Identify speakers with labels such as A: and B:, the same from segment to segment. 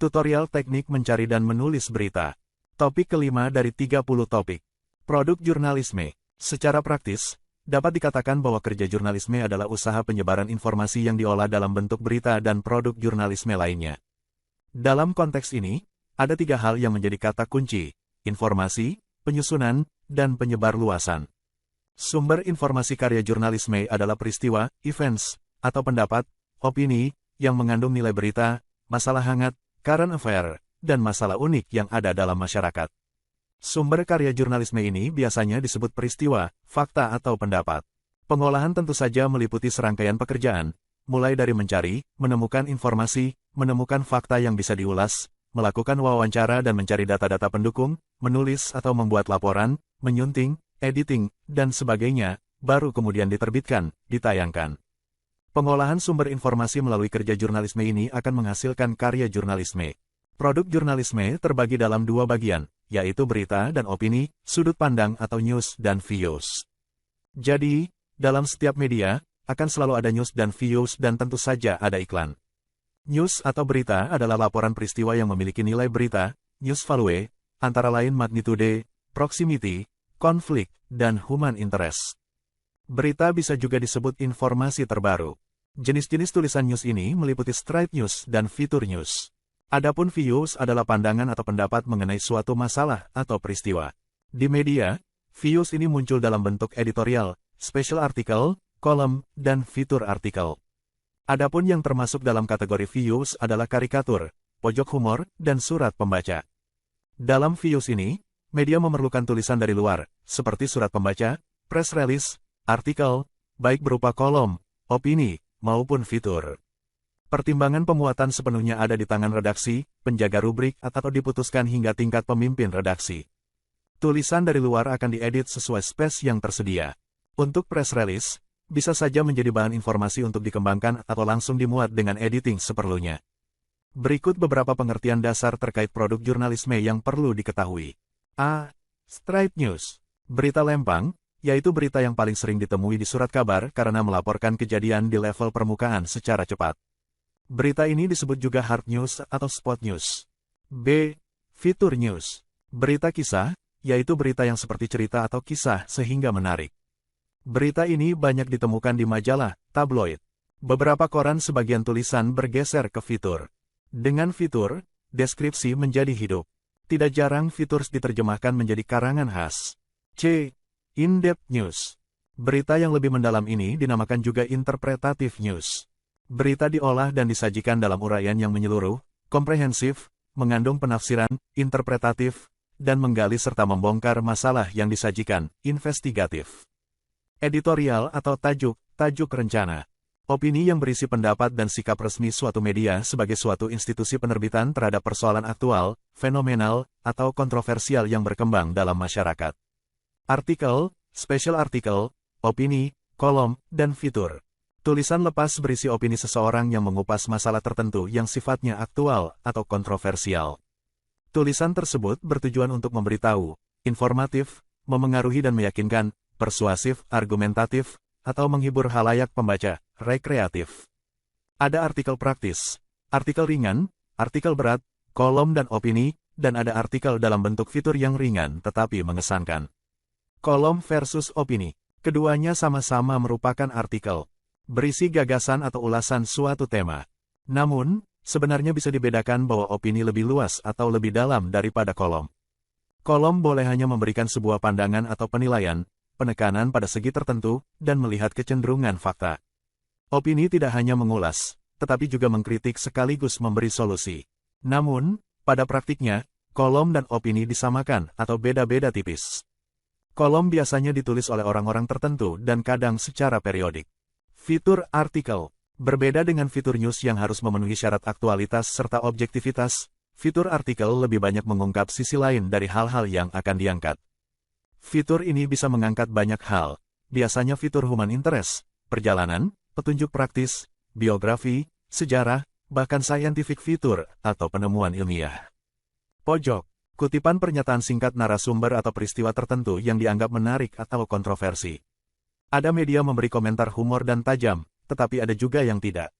A: Tutorial teknik mencari dan menulis berita. Topik kelima dari 30 topik. Produk jurnalisme. Secara praktis, dapat dikatakan bahwa kerja jurnalisme adalah usaha penyebaran informasi yang diolah dalam bentuk berita dan produk jurnalisme lainnya. Dalam konteks ini, ada 3 hal yang menjadi kata kunci: informasi, penyusunan, dan penyebar luasan. Sumber informasi karya jurnalisme adalah peristiwa, events, atau pendapat, opini, yang mengandung nilai berita, masalah hangat, current affair, dan masalah unik yang ada dalam masyarakat. Sumber karya jurnalisme ini biasanya disebut peristiwa, fakta atau pendapat. Pengolahan tentu saja meliputi serangkaian pekerjaan, mulai dari mencari, menemukan informasi, menemukan fakta yang bisa diulas, melakukan wawancara dan mencari data-data pendukung, menulis atau membuat laporan, menyunting, editing, dan sebagainya, baru kemudian diterbitkan, ditayangkan. Pengolahan sumber informasi melalui kerja jurnalisme ini akan menghasilkan karya jurnalisme. Produk jurnalisme terbagi dalam 2 bagian, yaitu berita dan opini, sudut pandang atau news dan views. Jadi, dalam setiap media, akan selalu ada news dan views dan tentu saja ada iklan. News atau berita adalah laporan peristiwa yang memiliki nilai berita, news value, antara lain magnitude, proximity, konflik, dan human interest. Berita bisa juga disebut informasi terbaru. Jenis-jenis tulisan news ini meliputi straight news dan feature news. Adapun views adalah pandangan atau pendapat mengenai suatu masalah atau peristiwa. Di media, views ini muncul dalam bentuk editorial, special article, kolom, dan fitur artikel. Adapun yang termasuk dalam kategori views adalah karikatur, pojok humor, dan surat pembaca. Dalam views ini, media memerlukan tulisan dari luar, seperti surat pembaca, press release, artikel, baik berupa kolom, opini, maupun fitur. Pertimbangan pemuatan sepenuhnya ada di tangan redaksi, penjaga rubrik, atau diputuskan hingga tingkat pemimpin redaksi. Tulisan dari luar akan diedit sesuai spes yang tersedia. Untuk press release, bisa saja menjadi bahan informasi untuk dikembangkan atau langsung dimuat dengan editing seperlunya. Berikut beberapa pengertian dasar terkait produk jurnalisme yang perlu diketahui. A. Straight news. Berita lempang, yaitu berita yang paling sering ditemui di surat kabar karena melaporkan kejadian di level permukaan secara cepat. Berita ini disebut juga hard news atau spot news. B. Feature news. Berita kisah, yaitu berita yang seperti cerita atau kisah sehingga menarik. Berita ini banyak ditemukan di majalah, tabloid. Beberapa koran sebagian tulisan bergeser ke fitur. Dengan fitur, deskripsi menjadi hidup. Tidak jarang fitur diterjemahkan menjadi karangan khas. C. In-depth news. Berita yang lebih mendalam ini dinamakan juga interpretative news. Berita diolah dan disajikan dalam uraian yang menyeluruh, komprehensif, mengandung penafsiran, interpretatif, dan menggali serta membongkar masalah yang disajikan, investigatif. Editorial atau tajuk rencana. Opini yang berisi pendapat dan sikap resmi suatu media sebagai suatu institusi penerbitan terhadap persoalan aktual, fenomenal, atau kontroversial yang berkembang dalam masyarakat. Artikel, special article, opini, kolom, dan fitur. Tulisan lepas berisi opini seseorang yang mengupas masalah tertentu yang sifatnya aktual atau kontroversial. Tulisan tersebut bertujuan untuk memberitahu, informatif, memengaruhi dan meyakinkan, persuasif, argumentatif, atau menghibur halayak pembaca, rekreatif. Ada artikel praktis, artikel ringan, artikel berat, kolom dan opini, dan ada artikel dalam bentuk fitur yang ringan tetapi mengesankan. Kolom versus opini. Keduanya sama-sama merupakan artikel. Berisi gagasan atau ulasan suatu tema. Namun, sebenarnya bisa dibedakan bahwa opini lebih luas atau lebih dalam daripada kolom. Kolom boleh hanya memberikan sebuah pandangan atau penilaian, penekanan pada segi tertentu, dan melihat kecenderungan fakta. Opini tidak hanya mengulas, tetapi juga mengkritik sekaligus memberi solusi. Namun, pada praktiknya, kolom dan opini disamakan atau beda-beda tipis. Kolom biasanya ditulis oleh orang-orang tertentu dan kadang secara periodik. Fitur artikel. Berbeda dengan fitur news yang harus memenuhi syarat aktualitas serta objektivitas, fitur artikel lebih banyak mengungkap sisi lain dari hal-hal yang akan diangkat. Fitur ini bisa mengangkat banyak hal, biasanya fitur human interest, perjalanan, petunjuk praktis, biografi, sejarah, bahkan scientific fitur atau penemuan ilmiah. Pojok. Kutipan pernyataan singkat narasumber atau peristiwa tertentu yang dianggap menarik atau kontroversi. Ada media memberi komentar humor dan tajam, tetapi ada juga yang tidak.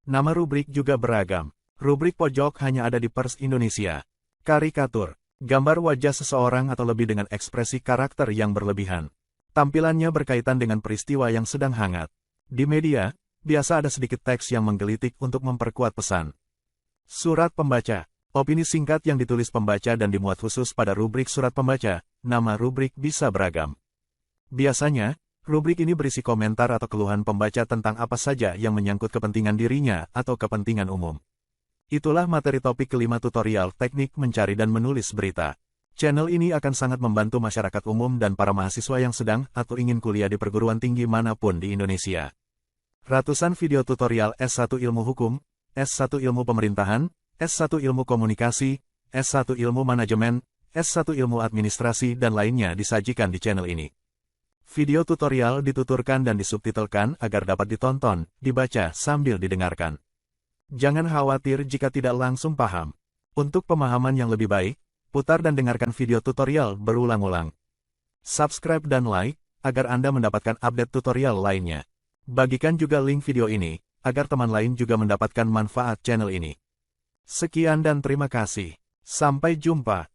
A: Nama rubrik juga beragam. Rubrik pojok hanya ada di Pers Indonesia. Karikatur. Gambar wajah seseorang atau lebih dengan ekspresi karakter yang berlebihan. Tampilannya berkaitan dengan peristiwa yang sedang hangat. Di media, biasa ada sedikit teks yang menggelitik untuk memperkuat pesan. Surat pembaca. Opini singkat yang ditulis pembaca dan dimuat khusus pada rubrik surat pembaca. Nama rubrik bisa beragam. Biasanya, rubrik ini berisi komentar atau keluhan pembaca tentang apa saja yang menyangkut kepentingan dirinya atau kepentingan umum. Itulah materi topik kelima tutorial teknik mencari dan menulis berita. Channel ini akan sangat membantu masyarakat umum dan para mahasiswa yang sedang atau ingin kuliah di perguruan tinggi manapun di Indonesia. Ratusan video tutorial S1 Ilmu Hukum, S1 Ilmu Pemerintahan, S1 Ilmu Komunikasi, S1 Ilmu Manajemen, S1 Ilmu Administrasi dan lainnya disajikan di channel ini. Video tutorial dituturkan dan disubtitelkan agar dapat ditonton, dibaca sambil didengarkan. Jangan khawatir jika tidak langsung paham. Untuk pemahaman yang lebih baik, putar dan dengarkan video tutorial berulang-ulang. Subscribe dan like, agar Anda mendapatkan update tutorial lainnya. Bagikan juga link video ini, agar teman lain juga mendapatkan manfaat channel ini. Sekian dan terima kasih. Sampai jumpa.